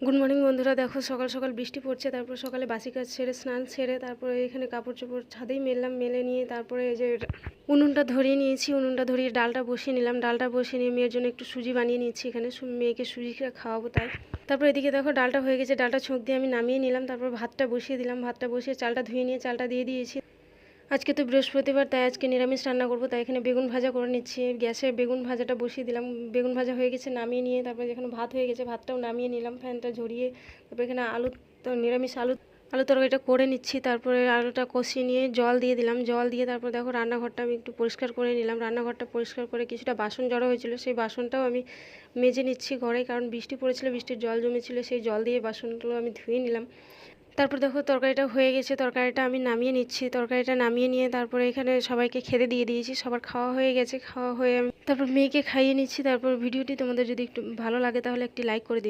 Good morning বন্ধুরা, দেখো সকাল সকাল বৃষ্টি পড়ছে। তারপর সকালে বাসি কাজ সেরে স্নান সেরে তারপরে এখানে কাপড় চোপড় ছাদেই মেললাম, মেলে নিয়ে তারপরে এই যে উনুনটা ধরিয়ে নিয়েছি। উনুনটা ধরিয়ে ডালটা বসিয়ে নিলাম। ডালটা বসিয়ে নিয়ে মেয়ের জন্য একটু সুজি বানিয়ে নিচ্ছি। এখানে মেয়েকে সুজি খাওয়াবো তাই। তারপর এদিকে দেখো ডালটা হয়ে গেছে, ডালটা ছোঁক দিয়ে আমি নামিয়ে নিলাম। তারপর ভাতটা বসিয়ে দিলাম। ভাতটা বসিয়ে চালটা ধুয়ে নিয়ে চালটা দিয়ে দিয়েছি। আজকে তো বৃহস্পতিবার, তাই আজকে নিরামিষ রান্না করবো। তাই এখানে বেগুন ভাজা করে নিচ্ছি। গ্যাসে বেগুন ভাজাটা বসিয়ে দিলাম। বেগুন ভাজা হয়ে গেছে, নামিয়ে নিয়ে তারপরে যেখানে ভাত হয়ে গেছে ভাতটাও নামিয়ে নিলাম, ফ্যানটা ঝরিয়ে। তারপর এখানে আলু, তো নিরামিষ আলু তরকারিটা করে নিচ্ছি। তারপরে আলুটা কষিয়ে নিয়ে জল দিয়ে দিলাম। জল দিয়ে তারপর দেখো রান্নাঘরটা আমি একটু পরিষ্কার করে নিলাম। রান্নাঘরটা পরিষ্কার করে কিছুটা বাসন জড়ো হয়েছিল, সেই বাসনটাও আমি মেজে নিচ্ছি ঘরে, কারণ বৃষ্টি পড়েছিল, বৃষ্টির জল জমেছিল, সেই জল দিয়ে বাসনগুলো আমি ধুয়ে নিলাম। তারপর দেখো তরকারিটা হয়ে গেছে, তরকারিটা আমি নামিয়ে নিচ্ছি। তরকারিটা নামিয়ে নিয়ে তারপরে এখানে সবাইকে খেতে দিয়ে দিয়েছি। সবার খাওয়া হয়ে গেছে। খাওয়া হয়ে আমি তারপর মেয়েকে খাইয়ে নিচ্ছি। তারপর ভিডিওটি তোমাদের যদি একটু ভালো লাগে তাহলে একটি লাইক করে দিও।